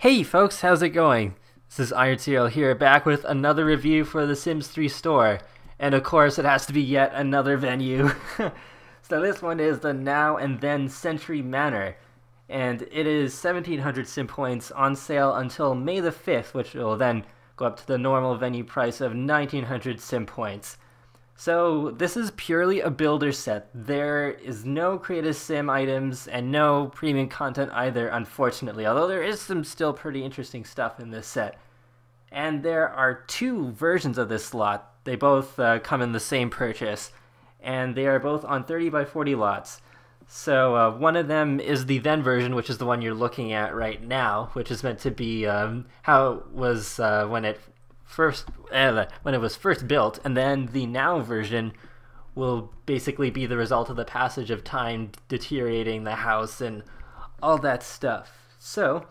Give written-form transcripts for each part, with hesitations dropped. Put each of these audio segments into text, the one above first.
Hey folks, how's it going? This is Iron Serial here, back with another review for the Sims 3 store. And of course, it has to be yet another venue. So this one is the Now and Then Century Manor. And it is 1700 sim points on sale until May the 5th, which will then go up to the normal venue price of 1900 sim points. So this is purely a builder set. There is no creative sim items and no premium content either, unfortunately, although there is some still pretty interesting stuff in this set. And there are two versions of this slot. They both come in the same purchase, and they are both on 30 by 40 lots. So one of them is the then version, which is the one you're looking at right now, which is meant to be how it was when it was first built, and then the now version will basically be the result of the passage of time deteriorating the house and all that stuff. So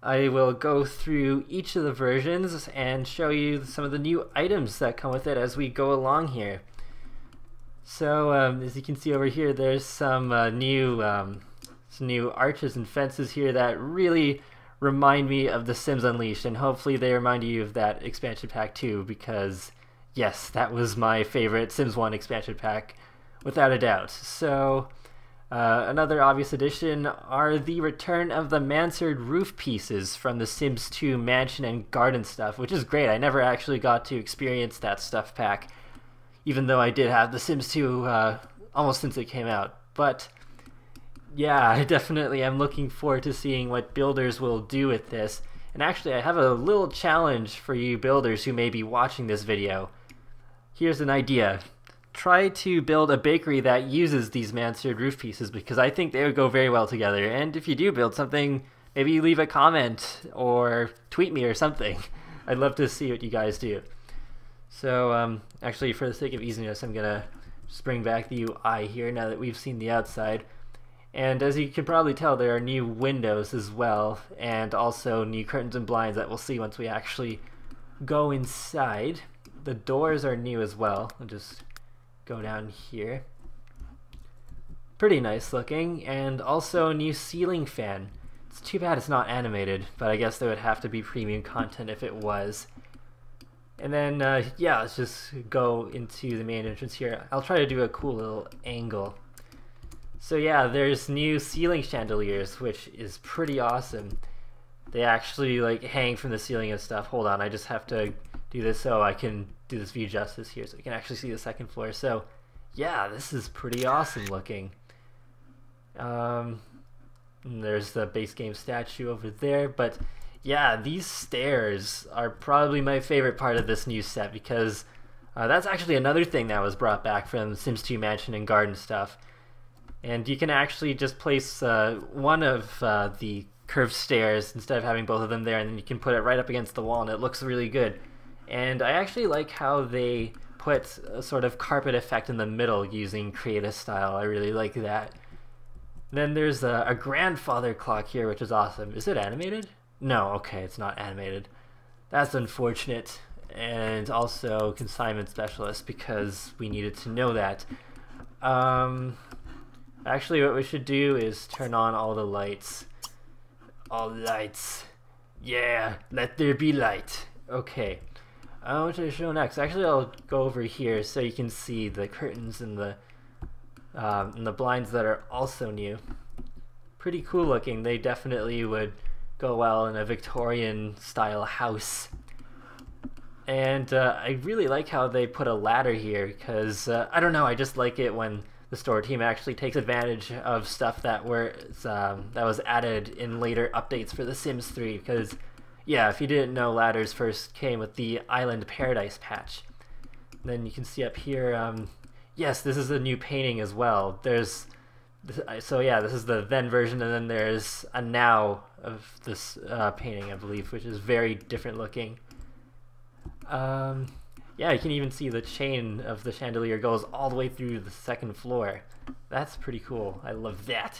I will go through each of the versions and show you some of the new items that come with it as we go along here. So as you can see over here, there's some new arches and fences here that really remind me of The Sims Unleashed, and hopefully they remind you of that expansion pack too, because yes, that was my favorite Sims 1 expansion pack without a doubt. So another obvious addition are the return of the mansard roof pieces from the Sims 2 mansion and garden stuff, which is great. I never actually got to experience that stuff pack, even though I did have the Sims 2 almost since it came out. But yeah, I definitely am looking forward to seeing what builders will do with this. And actually, I have a little challenge for you builders who may be watching this video. Here's an idea. Try to build a bakery that uses these mansard roof pieces, because I think they would go very well together. And if you do build something, maybe you leave a comment or tweet me or something. I'd love to see what you guys do. So actually, for the sake of easiness, I'm gonna just bring back the UI here now that we've seen the outside. And as you can probably tell, there are new windows as well, and also new curtains and blinds that we'll see once we actually go inside. The doors are new as well. I'll just go down here. Pretty nice looking, and also a new ceiling fan. It's too bad it's not animated, but I guess there would have to be premium content if it was. And then, yeah, let's just go into the main entrance here. I'll try to do a cool little angle. So yeah, there's new ceiling chandeliers, which is pretty awesome. They actually like hang from the ceiling and stuff. Hold on, I just have to do this so I can do this view justice here so you can actually see the second floor. So yeah, this is pretty awesome looking. And there's the base game statue over there, but yeah, these stairs are probably my favorite part of this new set, because that's actually another thing that was brought back from Sims 2 Mansion and Garden stuff. And you can actually just place one of the curved stairs instead of having both of them there, and then you can put it right up against the wall, and it looks really good. And I actually like how they put a sort of carpet effect in the middle using creative style. I really like that. Then there's a grandfather clock here, which is awesome. Is it animated? No, okay, it's not animated. That's unfortunate. And also consignment specialist, because we needed to know that. Actually, what we should do is turn on all the lights. All lights. Yeah, let there be light. Okay. What should I show next? Actually, I'll go over here so you can see the curtains and the blinds that are also new. Pretty cool looking. They definitely would go well in a Victorian style house. And I really like how they put a ladder here, because I don't know, I just like it when the store team actually takes advantage of stuff that was added in later updates for The Sims 3, because yeah, if you didn't know, ladders first came with the Island Paradise patch. And then you can see up here, yes, this is a new painting as well. So yeah, this is the then version, and then there's a now of this painting, I believe, which is very different looking. Yeah, you can even see the chain of the chandelier goes all the way through the second floor. That's pretty cool. I love that.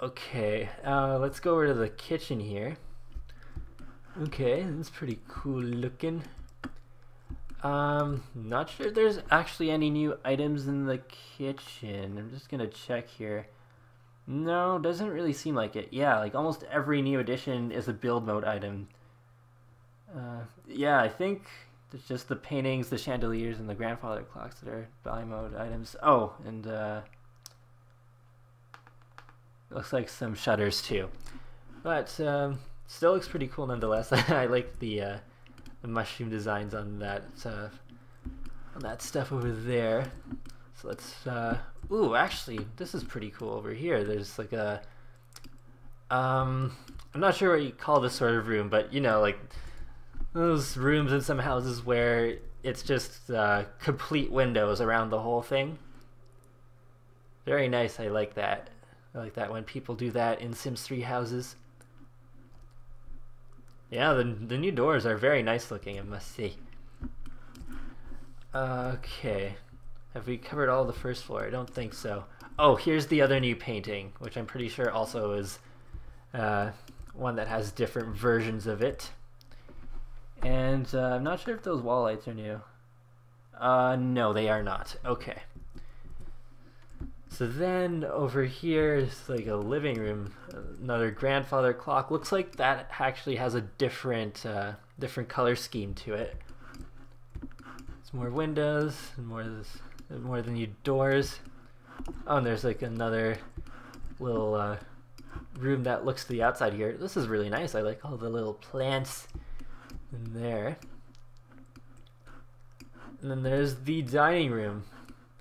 Okay, let's go over to the kitchen here. Okay, that's pretty cool looking. Not sure if there's actually any new items in the kitchen. I'm just gonna check here. No, doesn't really seem like it. Yeah, like almost every new edition is a build mode item. Yeah, I think it's just the paintings, the chandeliers, and the grandfather clocks that are buy mode items. Oh, and looks like some shutters too. But still looks pretty cool nonetheless. I like the mushroom designs on that stuff over there. So let's ooh, actually this is pretty cool over here. There's like a I'm not sure what you call this sort of room, but you know, like those rooms in some houses where it's just complete windows around the whole thing. Very nice. I like that. I like that when people do that in Sims 3 houses. Yeah, the new doors are very nice looking, I must say. Okay. Have we covered all the first floor? I don't think so. Oh, here's the other new painting, which I'm pretty sure also is one that has different versions of it. And I'm not sure if those wall lights are new. No, they are not. Okay. So then over here is like a living room, another grandfather clock. Looks like that actually has a different color scheme to it. It's more windows and more than new doors. Oh, and there's like another little room that looks to the outside here. This is really nice. I like all the little plants in there. And then there's the dining room.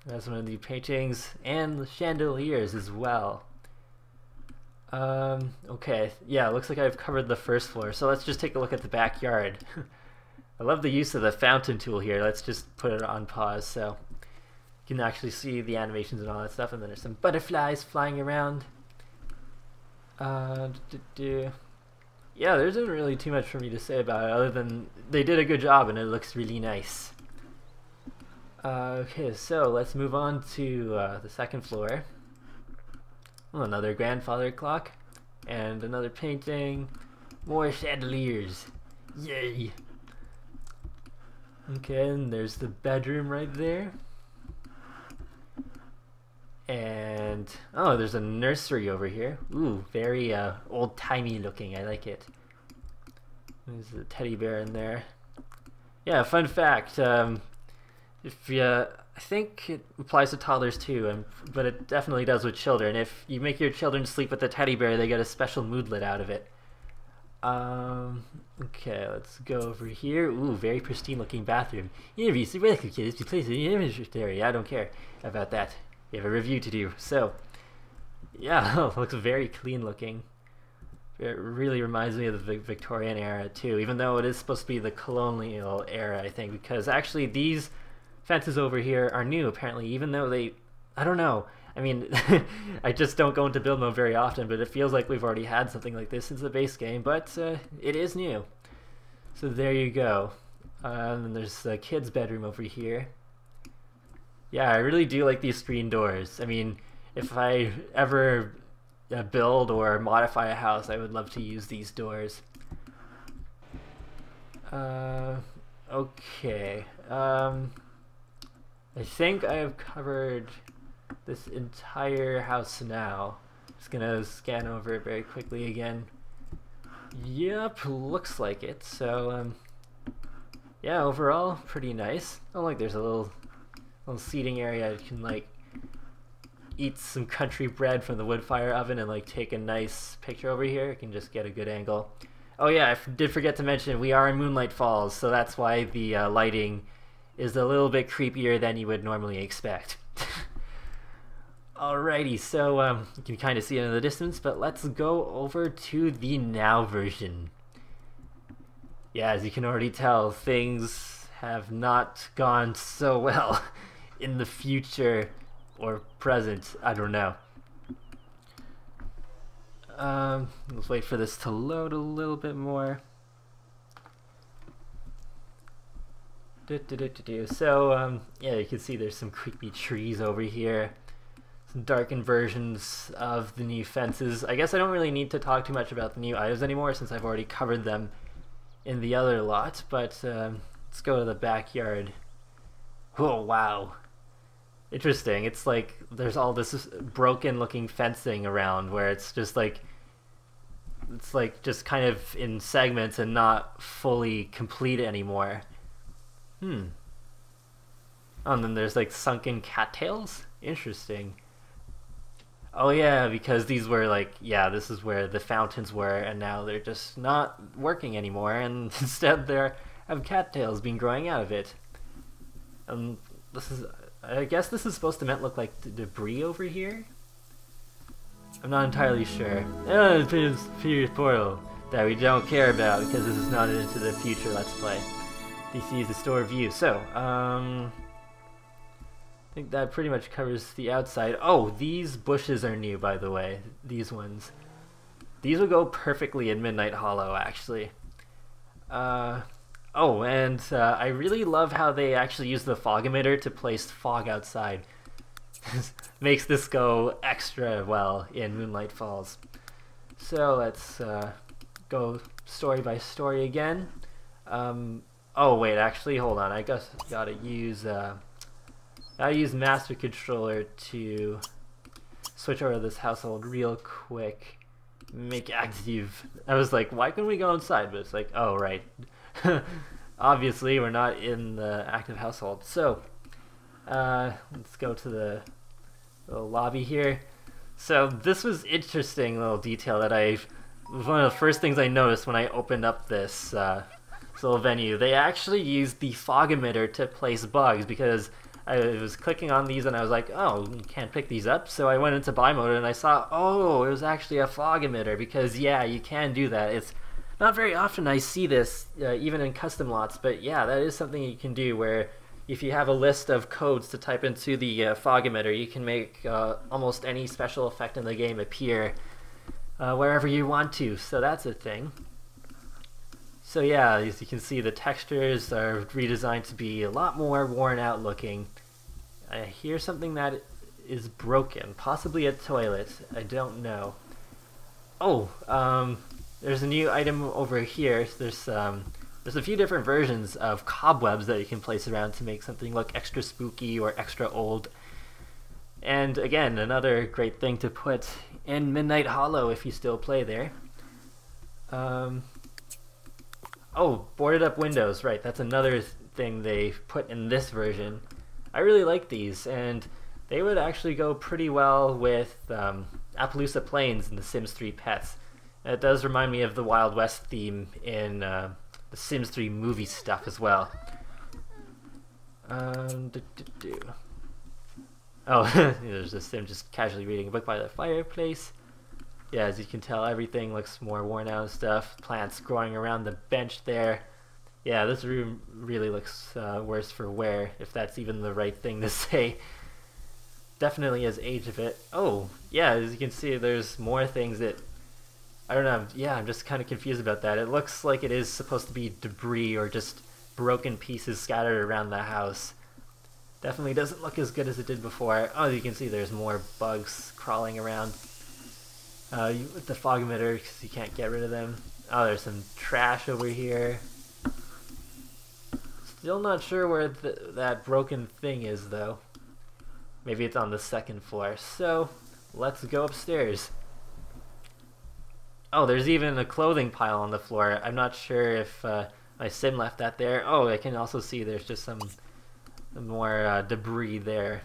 That's one of the paintings and the chandeliers as well. Okay, yeah, looks like I've covered the first floor. So let's just take a look at the backyard. I love the use of the fountain tool here. Let's just put it on pause so you can actually see the animations and all that stuff. And then there's some butterflies flying around. Yeah, there isn't really too much for me to say about it other than they did a good job and it looks really nice. Okay, so let's move on to the second floor. Oh, another grandfather clock and another painting. More chandeliers. Yay! Okay, and there's the bedroom right there. And oh, there's a nursery over here. Ooh, very old-timey looking. I like it. There's a teddy bear in there. Yeah, fun fact. If you, I think it applies to toddlers too, but it definitely does with children. If you make your children sleep with the teddy bear, they get a special moodlet out of it. Okay, let's go over here. Ooh, very pristine looking bathroom. Yeah, kids, you place it in your inventory. I don't care about that. You have a review to do. So, yeah, looks very clean looking. It really reminds me of the Victorian era too, even though it is supposed to be the colonial era, I think, because actually these fences over here are new apparently, even though they, I don't know. I mean, I just don't go into build mode very often, but it feels like we've already had something like this since the base game, but it is new. So there you go. And there's the kid's bedroom over here. Yeah, I really do like these screen doors. I mean, if I ever build or modify a house, I would love to use these doors. Okay. I think I have covered this entire house now. Just gonna scan over it very quickly again. Yep, looks like it. So, yeah, overall, pretty nice. Oh, look, there's a little seating area. You can, like, eat some country bread from the wood fire oven and, like, take a nice picture over here. You can just get a good angle. Oh, yeah, I did forget to mention, we are in Moonlight Falls, so that's why the lighting is a little bit creepier than you would normally expect. Alrighty, so you can kind of see it in the distance, but let's go over to the now version. Yeah, as you can already tell, things have not gone so well in the future or present, I don't know. Let's wait for this to load a little bit more. So, yeah, you can see there's some creepy trees over here. Some darkened versions of the new fences. I guess I don't really need to talk too much about the new items anymore since I've already covered them in the other lot, but let's go to the backyard. Oh, wow. Interesting. It's like there's all this broken looking fencing around where it's like just kind of in segments and not fully complete anymore. Hmm. Oh, and then there's like sunken cattails? Interesting. Oh yeah, because these were like, yeah, this is where the fountains were, and now they're just not working anymore, and instead there have cattails being growing out of it. This is, I guess this is supposed to look like the debris over here? I'm not entirely sure. Oh, it's a previous portal that we don't care about because this is not Into the Future Let's Play. DC is the store view. So, I think that pretty much covers the outside. Oh, these bushes are new, by the way. These ones. These would go perfectly in Midnight Hollow, actually. Oh, and I really love how they actually use the fog emitter to place fog outside. Makes this go extra well in Moonlight Falls. So let's go story by story again. Oh wait, actually, hold on. I guess gotta use Master Controller to switch over to this household real quick. Make active. I was like, why couldn't we go inside? But it's like, oh right. Obviously, we're not in the active household. So, let's go to the little lobby here. So this was interesting little detail that it was one of the first things I noticed when I opened up this little venue. They actually used the fog emitter to place bugs because I was clicking on these and I was like, oh, you can't pick these up. So I went into buy mode and I saw, oh, it was actually a fog emitter because yeah, you can do that. It's not very often I see this, even in custom lots, but yeah, that is something you can do where if you have a list of codes to type into the fog emitter, you can make almost any special effect in the game appear wherever you want to, so that's a thing. So yeah, as you can see, the textures are redesigned to be a lot more worn out looking. I hear something that is broken, possibly a toilet, I don't know. Oh, there's a new item over here. There's a few different versions of cobwebs that you can place around to make something look extra spooky or extra old. And again, another great thing to put in Midnight Hollow if you still play there. Oh, boarded up windows, right, that's another thing they put in this version. I really like these, and they would actually go pretty well with Appaloosa Plains and the Sims 3 Pets. It does remind me of the Wild West theme in the Sims 3 movie stuff as well. Oh, there's a Sim just casually reading a book by the fireplace. Yeah, as you can tell, everything looks more worn out and stuff. Plants growing around the bench there. Yeah, this room really looks worse for wear, if that's even the right thing to say. Definitely has aged a bit. Oh, yeah, as you can see, there's more things that I don't know, yeah, I'm just kind of confused about that. It looks like it is supposed to be debris or just broken pieces scattered around the house. Definitely doesn't look as good as it did before. Oh, you can see there's more bugs crawling around. With the fog emitter, because you can't get rid of them. Oh, there's some trash over here. Still not sure where that broken thing is, though. Maybe it's on the second floor. So, let's go upstairs. Oh, there's even a clothing pile on the floor. I'm not sure if my sim left that there. Oh, I can also see there's just some more debris there.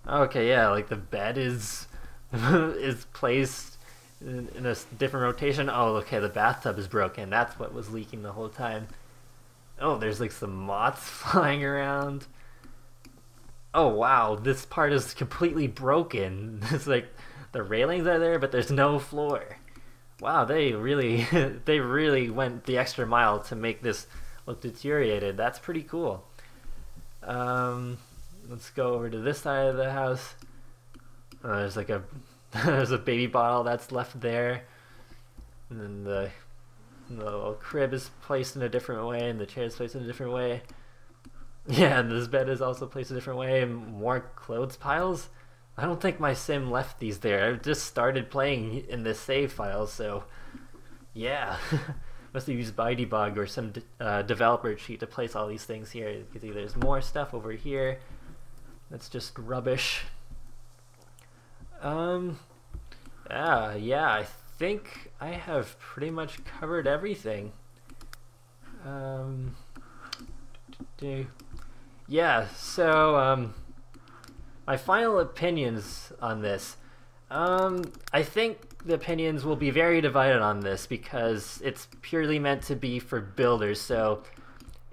Okay, yeah, like the bed is is placed in a different rotation. Oh, okay, the bathtub is broken. That's what was leaking the whole time. Oh, there's like some moths flying around. Oh wow, this part is completely broken. It's like the railings are there, but there's no floor. Wow, they really they really went the extra mile to make this look deteriorated. That's pretty cool. Let's go over to this side of the house. There's like a there's a baby bottle that's left there, and then the little crib is placed in a different way, and the chair is placed in a different way. Yeah, and this bed is also placed a different way, and more clothes piles. I don't think my sim left these there. I just started playing in this save file, so yeah. must have used ByDebug or some developer cheat to place all these things here. You can see there's more stuff over here that's just rubbish. Yeah, I think I have pretty much covered everything. Yeah, so my final opinions on this. I think the opinions will be very divided on this because it's purely meant to be for builders. So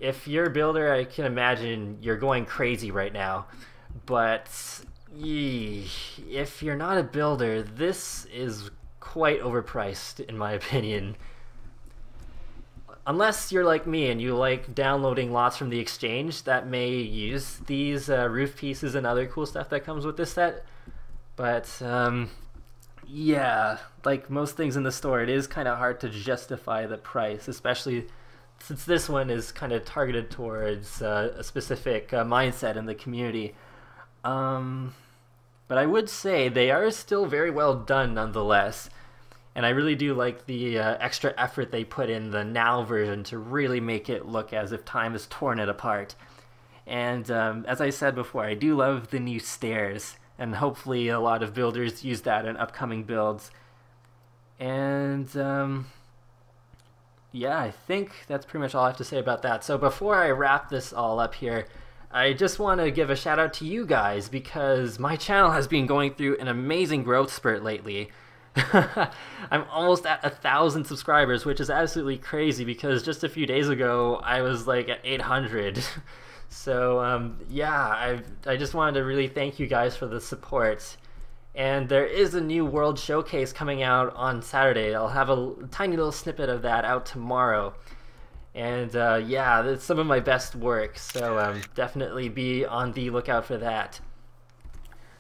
if you're a builder, I can imagine you're going crazy right now. But if you're not a builder, this is quite overpriced in my opinion. Unless you're like me and you like downloading lots from the exchange that may use these roof pieces and other cool stuff that comes with this set. But yeah, like most things in the store, it is kind of hard to justify the price, especially since this one is kind of targeted towards a specific mindset in the community. But I would say they are still very well done nonetheless. And I really do like the extra effort they put in the now version to really make it look as if time has torn it apart. And as I said before, I do love the new stairs, and hopefully a lot of builders use that in upcoming builds. And yeah, I think that's pretty much all I have to say about that. So before I wrap this all up here, I just want to give a shout out to you guys because my channel has been going through an amazing growth spurt lately. I'm almost at 1,000 subscribers, which is absolutely crazy because just a few days ago I was like at 800. So yeah, I just wanted to really thank you guys for the support. And there is a new World Showcase coming out on Saturday. I'll have a tiny little snippet of that out tomorrow. And yeah, that's some of my best work, so definitely be on the lookout for that.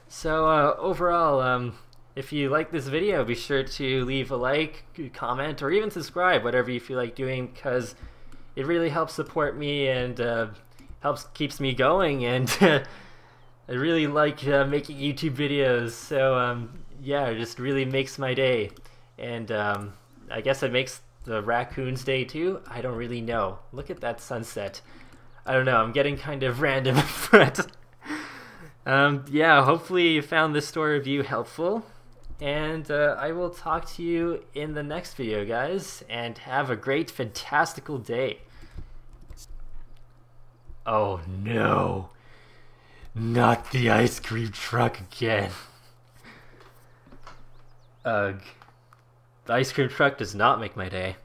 So overall, if you like this video, be sure to leave a like, comment, or even subscribe, whatever you feel like doing, because it really helps support me and keeps me going, and I really like making YouTube videos, so yeah, it just really makes my day. And I guess it makes the raccoon's day too? I don't really know. Look at that sunset. I don't know, I'm getting kind of random, but yeah, hopefully you found this store review helpful. And I will talk to you in the next video, guys, and have a great, fantastical day. Oh no, not the ice cream truck again. Ugh. The ice cream truck does not make my day.